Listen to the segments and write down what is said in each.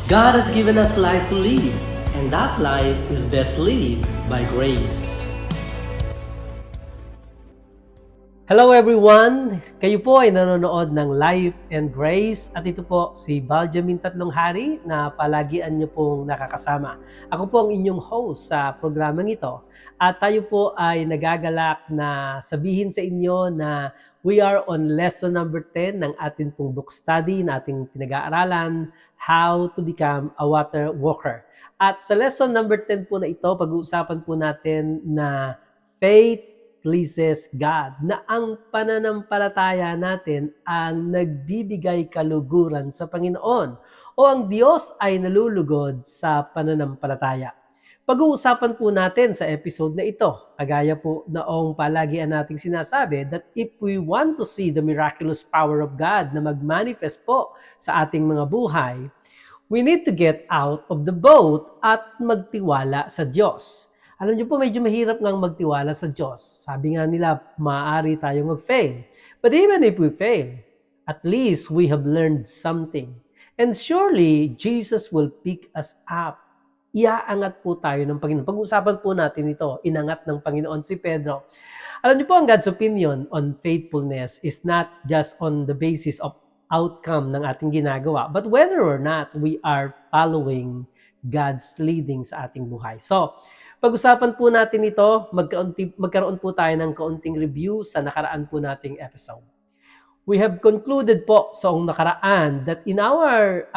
God has given us life to live, and that life is best lived by grace. Hello everyone! Kayo po ay nanonood ng Life and Grace at ito po si Baljamin Tatlong Hari na palagian niyo pong nakakasama. Ako po ang inyong host sa programang ito at tayo po ay nagagalak na sabihin sa inyo na we are on lesson number 10 ng ating pong book study na ating pinag-aaralan, How to Become a Water Walker. At sa lesson number 10 po na ito, pag-uusapan po natin na faith pleases God, na ang pananampalataya natin ang nagbibigay kaluguran sa Panginoon o ang Diyos ay nalulugod sa pananampalataya. Pag-uusapan po natin sa episode na ito, kagaya po noong palagian nating sinasabi that if we want to see the miraculous power of God na mag-manifest po sa ating mga buhay, we need to get out of the boat at magtiwala sa Diyos. Alam niyo po, medyo mahirap ngang magtiwala sa Diyos. Sabi nga nila, maaari tayong mag-fail. But even if we fail, at least we have learned something. And surely, Jesus will pick us up. Iaangat po tayo ng Panginoon. Pag-usapan po natin ito, inangat ng Panginoon si Pedro. Alam niyo po, ang God's opinion on faithfulness is not just on the basis of outcome ng ating ginagawa, but whether or not we are following God's leading sa ating buhay. So, pag-usapan po natin ito, magkaroon po tayo ng kaunting review sa nakaraan po nating episode. We have concluded po sa nakaraan that in our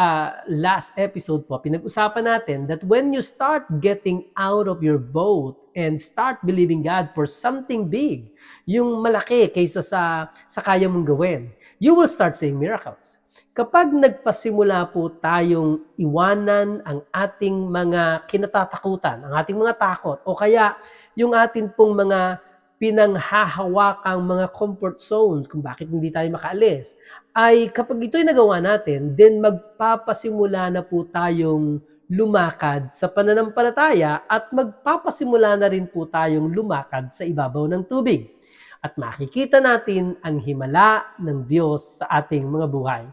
last episode po, pinag-usapan natin that when you start getting out of your boat and start believing God for something big, yung malaki kaysa sa kaya mong gawin, you will start seeing miracles. Kapag nagpasimula po tayong iwanan ang ating mga kinatatakutan, ang ating mga takot, o kaya yung ating pong mga pinanghahawakang mga comfort zones kung bakit hindi tayo makaalis, ay kapag ito'y nagawa natin, then magpapasimula na po tayong lumakad sa pananampalataya at magpapasimula na rin po tayong lumakad sa ibabaw ng tubig. At makikita natin ang himala ng Diyos sa ating mga buhay.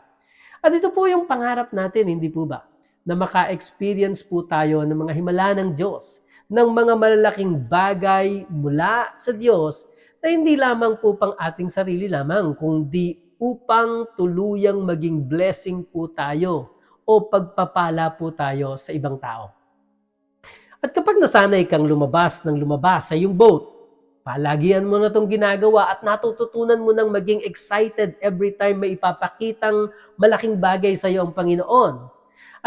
At ito po yung pangarap natin, hindi po ba? Na maka-experience po tayo ng mga himala ng Diyos, ng mga malalaking bagay mula sa Diyos na hindi lamang po pang ating sarili lamang, kundi upang tuluyang maging blessing po tayo o pagpapala po tayo sa ibang tao. At kapag nasanay kang lumabas sa iyong boat, palagian mo na itong ginagawa at natututunan mo nang maging excited every time may ipapakitang malaking bagay sa iyo ang Panginoon.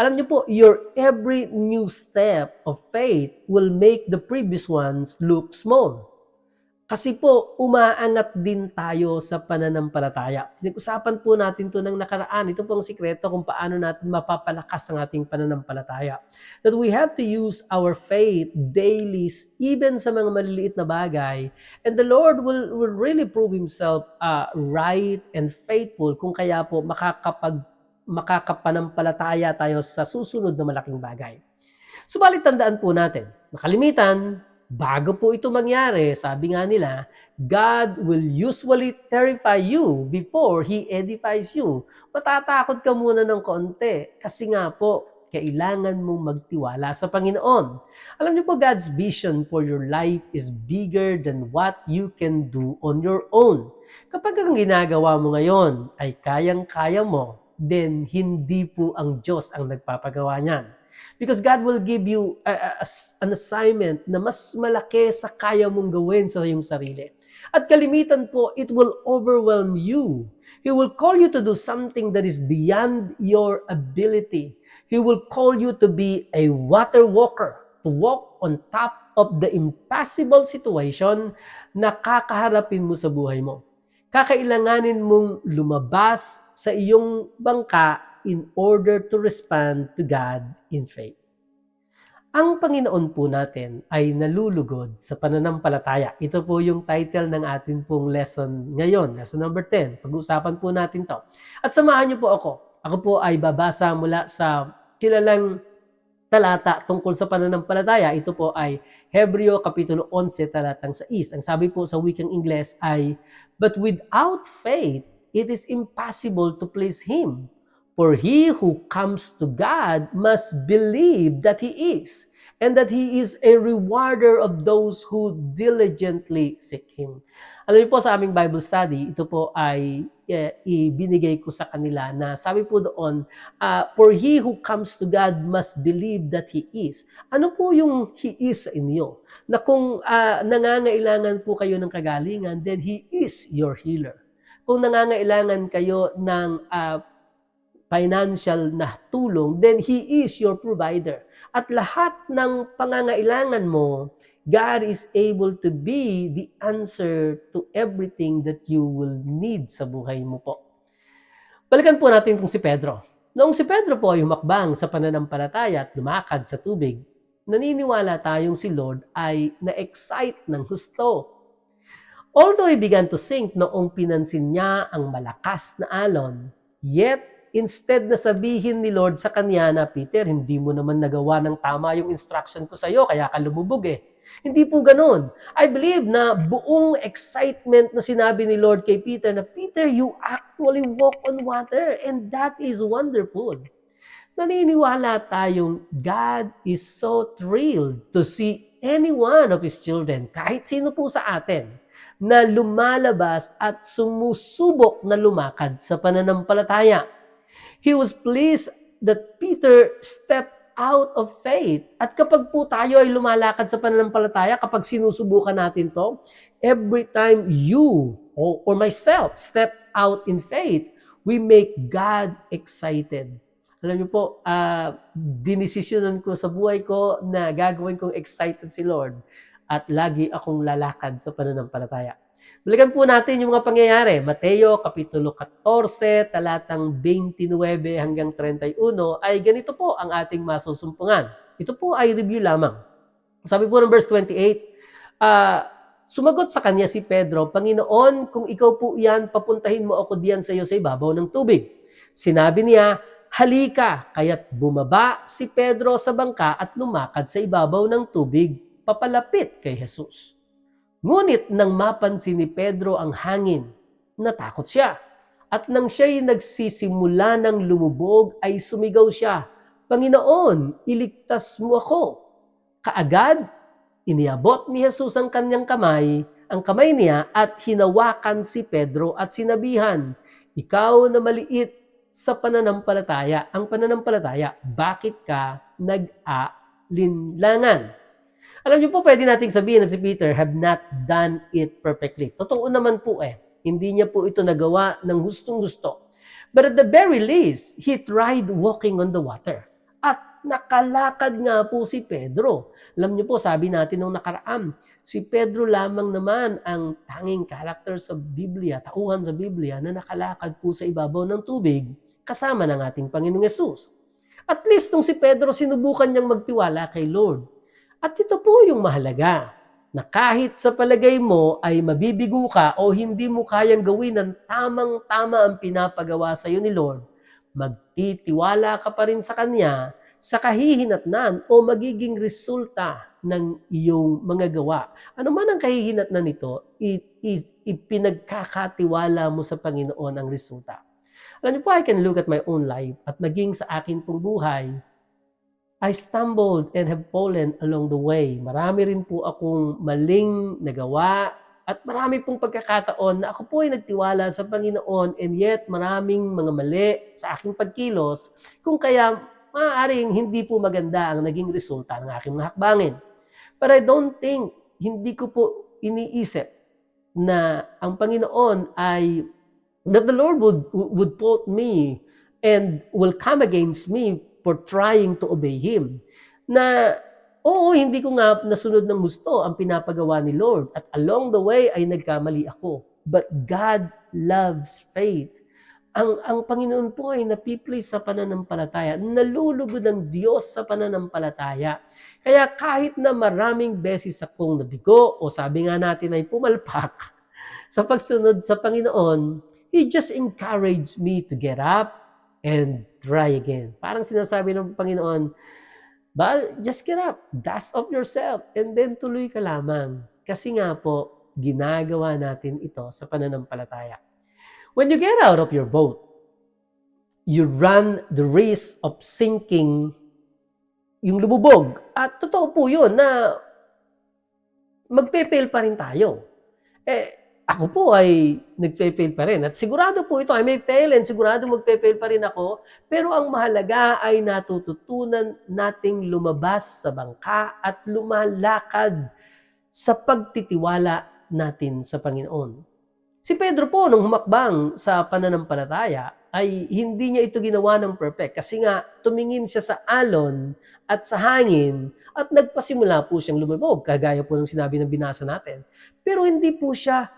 Alam niyo po, your every new step of faith will make the previous ones look small. Kasi po, umaangat din tayo sa pananampalataya. Pinag-usapan po natin ito ng nakaraan. Ito po ang sikreto kung paano natin mapapalakas ang ating pananampalataya. That we have to use our faith daily, even sa mga maliliit na bagay. And the Lord will really prove Himself right and faithful kung kaya po makakapanampalataya tayo sa susunod na malaking bagay. Subalit tandaan po natin, makalimitan, bago po ito mangyari, sabi nga nila, God will usually terrify you before He edifies you. Matatakot ka muna ng konti kasi nga po, kailangan mong magtiwala sa Panginoon. Alam niyo po, God's vision for your life is bigger than what you can do on your own. Kapag ang ginagawa mo ngayon ay kayang-kaya mo, then hindi po ang Diyos ang nagpapagawa niyan. Because God will give you an assignment na mas malaki sa kaya mong gawin sa iyong sarili. At kalimitan po, it will overwhelm you. He will call you to do something that is beyond your ability. He will call you to be a water walker, to walk on top of the impossible situation na kakaharapin mo sa buhay mo. Kakailanganin mong lumabas sa iyong bangka in order to respond to God in faith. Ang Panginoon po natin ay nalulugod sa pananampalataya. Ito po yung title ng atin pong lesson ngayon, lesson number 10. Pag-uusapan po natin to. At samahan niyo po ako. Ako po ay babasa mula sa kilalang talata tungkol sa pananampalataya. Ito po ay Hebreo Kapitulo 11, talatang 6. Ang sabi po sa wikang Ingles ay, "But without faith, it is impossible to please Him. For he who comes to God must believe that He is, and that He is a rewarder of those who diligently seek Him. Alam niyo po sa aming Bible study, ito po ay ibinigay ko sa kanila na sabi po doon, for he who comes to God must believe that He is. Ano po yung He is sa inyo? Na kung nangangailangan po kayo ng kagalingan, then He is your healer. Kung nangangailangan kayo ng financial na tulong, then He is your provider. At lahat ng pangangailangan mo, God is able to be the answer to everything that you will need sa buhay mo po. Balikan po natin itong si Pedro. Noong si Pedro po ay humakbang sa pananampalataya at lumakad sa tubig, naniniwala tayong si Lord ay na-excite ng husto. Although he began to sink noong pinansin niya ang malakas na alon, yet instead na sabihin ni Lord sa kanya na, Peter, hindi mo naman nagawa ng tama yung instruction ko sa iyo, kaya ka lumubog eh. Hindi po ganun. I believe na buong excitement na sinabi ni Lord kay Peter na, Peter, you actually walk on water and that is wonderful. Naniniwala tayong God is so thrilled to see any one of His children, kahit sino po sa atin, na lumalabas at sumusubok na lumakad sa pananampalataya. He was pleased that Peter stepped out of faith. At kapag po tayo ay lumalakad sa pananampalataya, kapag sinusubukan natin to, every time you or myself step out in faith, we make God excited. Alam niyo po, dinesisyonan ko sa buhay ko na gagawin kong excited si Lord at lagi akong lalakad sa pananampalataya. Balikan po natin yung mga pangyayari. Mateo, Kapitulo 14, talatang 29 hanggang 31, ay ganito po ang ating masusumpungan. Ito po ay review lamang. Sabi po ng verse 28, sumagot sa kanya si Pedro, Panginoon, kung ikaw po iyan, papuntahin mo ako diyan sa iyo sa ibabaw ng tubig. Sinabi niya, halika, kaya't bumaba si Pedro sa bangka at lumakad sa ibabaw ng tubig, papalapit kay Jesus. Ngunit nang mapansin ni Pedro ang hangin, natakot siya. At nang siya'y nagsisimula ng lumubog, ay sumigaw siya, Panginoon, iligtas mo ako. Kaagad, iniabot ni Jesus ang kanyang kamay niya at hinawakan si Pedro at sinabihan, Ikaw na maliit sa pananampalataya, ang pananampalataya, bakit ka nag-aalinlangan? Alam niyo po, pwede nating sabihin na si Peter have not done it perfectly. Totoo naman po eh. Hindi niya po ito nagawa ng gustong-gusto. But at the very least, he tried walking on the water. At nakalakad nga po si Pedro. Alam niyo po, sabi natin nung nakaraan, si Pedro lamang naman ang tanging character sa Biblia, tauhan sa Biblia, na nakalakad po sa ibabaw ng tubig kasama ng ating Panginoong Yesus. At least nung si Pedro, sinubukan niyang magtiwala kay Lord. At ito po yung mahalaga, na kahit sa palagay mo ay mabibigo ka o hindi mo kayang gawin ng tamang-tama ang pinapagawa sa iyo ni Lord, magtitiwala ka pa rin sa Kanya sa kahihinatnan o magiging resulta ng iyong mga gawa. Ano man ang kahihinatnan nito, ipinagkakatiwala mo sa Panginoon ang resulta. Alam niyo po, I can look at my own life at naging sa akin pong buhay, I stumbled and have fallen along the way. Marami rin po akong maling nagawa at marami pong pagkakataon na ako po ay nagtiwala sa Panginoon and yet maraming mga mali sa aking pagkilos kung kaya maaaring hindi po maganda ang naging resulta ng aking mga hakbangin. But I don't think, hindi ko po iniisip na ang Panginoon ay, that the Lord would fault me and will come against me for trying to obey Him. Na, oo, hindi ko nga nasunod ng gusto ang pinapagawa ni Lord. At along the way ay nagkamali ako. But God loves faith. Ang Panginoon po ay napi-please sa pananampalataya. Nalulugod ang Diyos sa pananampalataya. Kaya kahit na maraming beses akong nabigo, o sabi nga natin ay pumalpak, sa pagsunod sa Panginoon, He just encouraged me to get up and try again. Parang sinasabi ng Panginoon, just get up, dust off yourself, and then tuloy ka lamang. Kasi nga po, ginagawa natin ito sa pananampalataya. When you get out of your boat, you run the risk of sinking yung lumubog. At totoo po yun na magpe-fail pa rin tayo. Ako po ay nagpe-fail pa rin. At sigurado po ito, I may fail and sigurado magpe-fail pa rin ako. Pero ang mahalaga ay natututunan nating lumabas sa bangka at lumalakad sa pagtitiwala natin sa Panginoon. Si Pedro po, nung humakbang sa pananampalataya, ay hindi niya ito ginawa ng perfect. Kasi nga, tumingin siya sa alon at sa hangin at nagpasimula po siyang lumubog, kagaya po ng sinabi ng binasa natin. Pero hindi po siya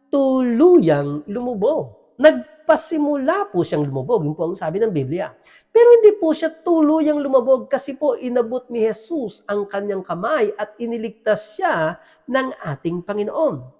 tuluyang lumubog. Nagpasimula po siyang lumubog, yun po ang sabi ng Biblia. Pero hindi po siya tuluyang lumubog kasi po inabot ni Jesus ang kanyang kamay at iniligtas siya ng ating Panginoon.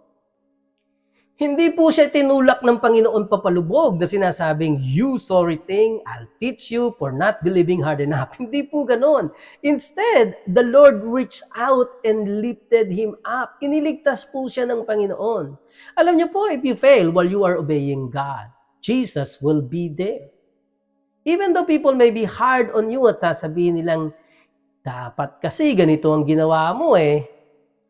Hindi po siya tinulak ng Panginoon papalubog na sinasabing, "You sorry thing, I'll teach you for not believing hard enough." Hindi po ganon. Instead, the Lord reached out and lifted him up. Iniligtas po siya ng Panginoon. Alam niyo po, if you fail while you are obeying God, Jesus will be there. Even though people may be hard on you at sasabihin nilang, dapat kasi ganito ang ginawa mo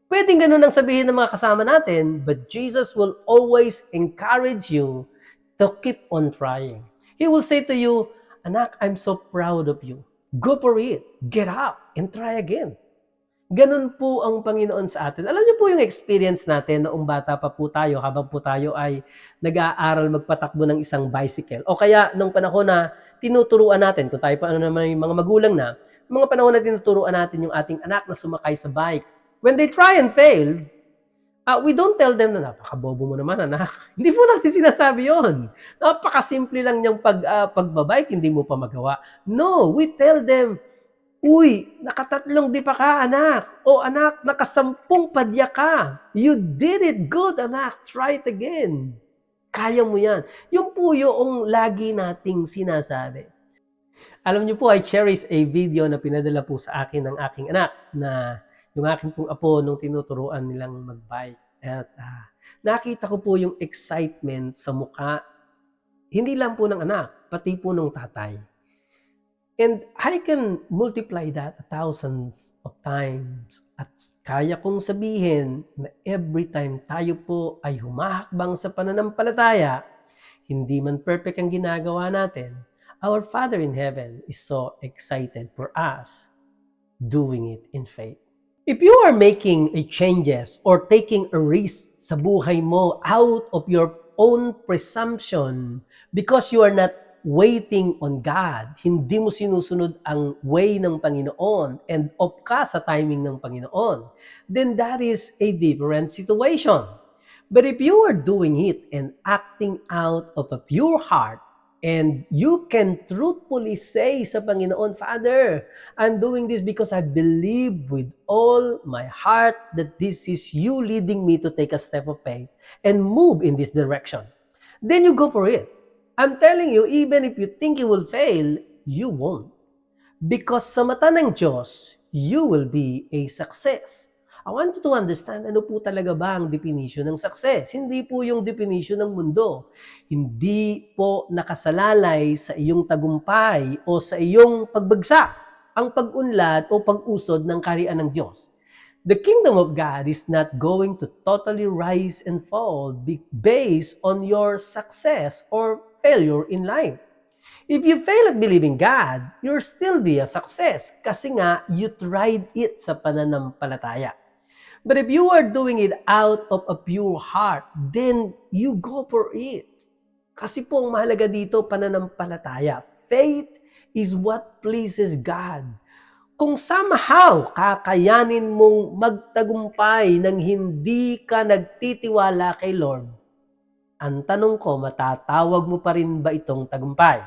Pwedeng ganun ang sabihin ng mga kasama natin, but Jesus will always encourage you to keep on trying. He will say to you, "Anak, I'm so proud of you. Go for it. Get up and try again." Ganun po ang Panginoon sa atin. Alam niyo po yung experience natin noong bata pa po tayo, habang po tayo ay nag-aaral magpatakbo ng isang bicycle. O kaya nung panahon na tinuturuan natin, kung tayo pa naman yung mga magulang na, mga panahon na tinuturuan natin yung ating anak na sumakay sa bike. When they try and fail, we don't tell them na napakabobo mo naman, anak. Hindi po natin sinasabi yon. Napakasimple lang niyang pagbabike, hindi mo pa magawa. No, we tell them, "Uy, nakatatlong di pa ka, anak. O anak, nakasampung padya ka. You did it good, anak. Try it again. Kaya mo yan." Yung po yung lagi nating sinasabi. Alam niyo po, I cherish a video na pinadala po sa akin ng aking anak na yung aking pong apo nung tinuturuan nilang mag-bike. At nakita ko po yung excitement sa mukha, hindi lang po ng anak, pati po ng tatay. And I can multiply that 1,000s of times. At kaya kong sabihin na every time tayo po ay humahakbang sa pananampalataya, hindi man perfect ang ginagawa natin, our Father in Heaven is so excited for us doing it in faith. If you are making a changes or taking a risk sa buhay mo out of your own presumption because you are not waiting on God, hindi mo sinusunod ang way ng Panginoon and off ka sa timing ng Panginoon, then that is a different situation. But if you are doing it and acting out of a pure heart, and you can truthfully say sa Panginoon, "Father, I'm doing this because I believe with all my heart that this is you leading me to take a step of faith and move in this direction." Then you go for it. I'm telling you, even if you think you will fail, you won't. Because sa mata ng Diyos, you will be a success. I want you to understand ano po talaga ba ang definition ng success. Hindi po yung definition ng mundo. Hindi po nakasalalay sa iyong tagumpay o sa iyong pagbagsak ang pag-unlad o pag-usod ng kaharian ng Diyos. The kingdom of God is not going to totally rise and fall based on your success or failure in life. If you fail at believing God, you'll still be a success kasi nga you tried it sa pananampalataya. But if you are doing it out of a pure heart, then you go for it. Kasi po ang mahalaga dito, pananampalataya. Faith is what pleases God. Kung somehow kakayanin mong magtagumpay nang hindi ka nagtitiwala kay Lord, ang tanong ko, matatawag mo pa rin ba itong tagumpay?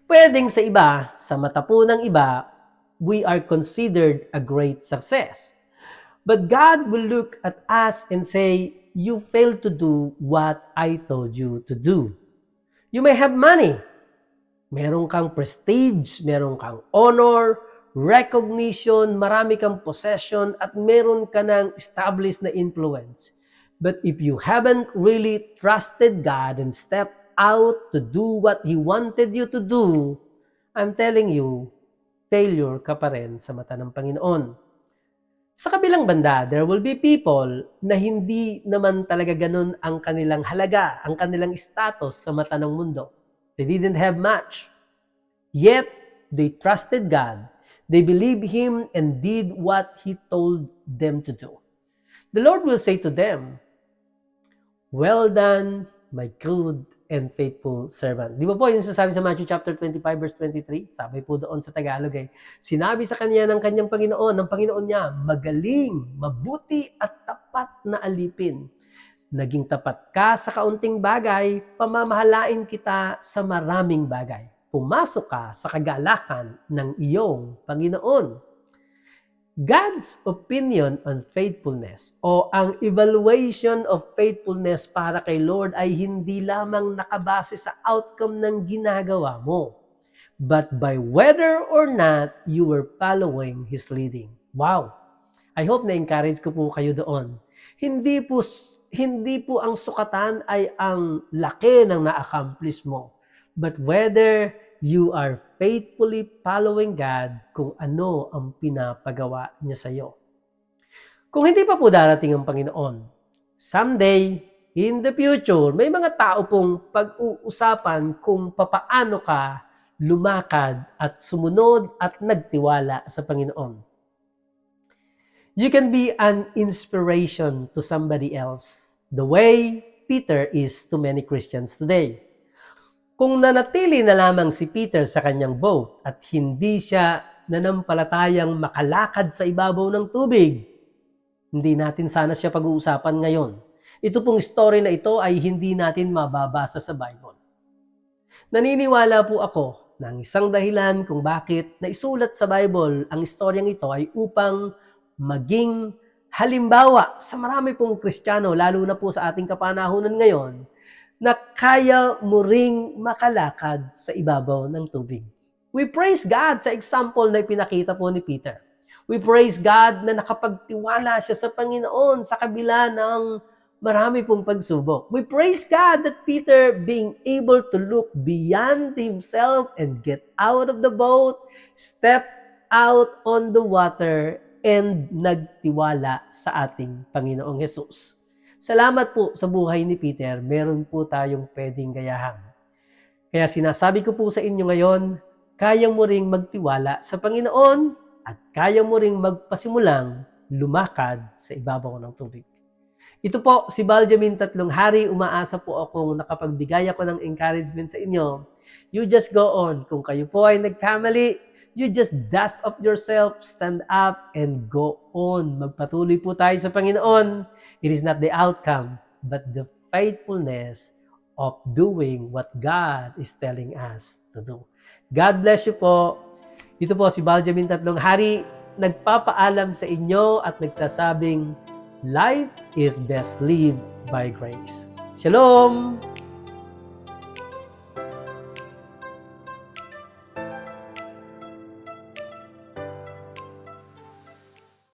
Pwedeng sa iba, sa mata po ng iba, we are considered a great success. But God will look at us and say, "You failed to do what I told you to do." You may have money. Meron kang prestige, meron kang honor, recognition, marami kang possession, at meron ka ng established na influence. But if you haven't really trusted God and stepped out to do what He wanted you to do, I'm telling you, failure ka pa rin sa mata ng Panginoon. Sa kabilang banda, there will be people na hindi naman talaga ganun ang kanilang halaga, ang kanilang status sa mata ng mundo. They didn't have much. Yet, they trusted God. They believed Him and did what He told them to do. The Lord will say to them, "Well done, my good and faithful servant." Di ba po yung sasabi sa Matthew chapter 25 verse 23? Sabi po doon sa Tagalog sinabi sa kanya ng kanyang Panginoon, ng Panginoon niya, "Magaling, mabuti at tapat na alipin. Naging tapat ka sa kaunting bagay, pamamahalain kita sa maraming bagay. Pumasok ka sa kagalakan ng iyong Panginoon." God's opinion on faithfulness o ang evaluation of faithfulness para kay Lord ay hindi lamang nakabase sa outcome ng ginagawa mo, but by whether or not you were following His leading. Wow! I hope na-encourage ko po kayo doon. Hindi po ang sukatan ay ang laki ng na-accomplish mo, but whether you are faithfully following God kung ano ang pinapagawa niya sa iyo. Kung hindi pa po darating ang Panginoon, someday, in the future, may mga tao pong pag-uusapan kung papaano ka lumakad at sumunod at nagtiwala sa Panginoon. You can be an inspiration to somebody else, the way Peter is to many Christians today. Kung nanatili na lamang si Peter sa kanyang boat at hindi siya nanampalatayang makalakad sa ibabaw ng tubig, hindi natin sana siya pag-uusapan ngayon. Ito pong story na ito ay hindi natin mababasa sa Bible. Naniniwala po ako na ang isang dahilan kung bakit naisulat sa Bible ang istoryang ito ay upang maging halimbawa sa marami pong Kristiyano, lalo na po sa ating kapanahunan ngayon, na kaya mo ring makalakad sa ibabaw ng tubig. We praise God sa example na ipinakita po ni Peter. We praise God na nakapagtiwala siya sa Panginoon sa kabila ng marami pong pagsubok. We praise God that Peter being able to look beyond himself and get out of the boat, step out on the water, and nagtiwala sa ating Panginoong Hesus. Salamat po sa buhay ni Peter, meron po tayong pwedeng gayahan. Kaya sinasabi ko po sa inyo ngayon, kaya mo ring magtiwala sa Panginoon at kaya mo ring magpasimulang lumakad sa ibabaw ng tubig. Ito po si Baljamin Tatlong Hari, umaasa po akong nakapagbigay ako ng encouragement sa inyo. You just go on. Kung kayo po ay nagkamali, you just dust off yourself, stand up, and go on. Magpatuloy po tayo sa Panginoon. It is not the outcome, but the faithfulness of doing what God is telling us to do. God bless you po. Ito po si Baljamin Tatlong Hari, nagpapaalam sa inyo at nagsasabing, life is best lived by grace. Shalom!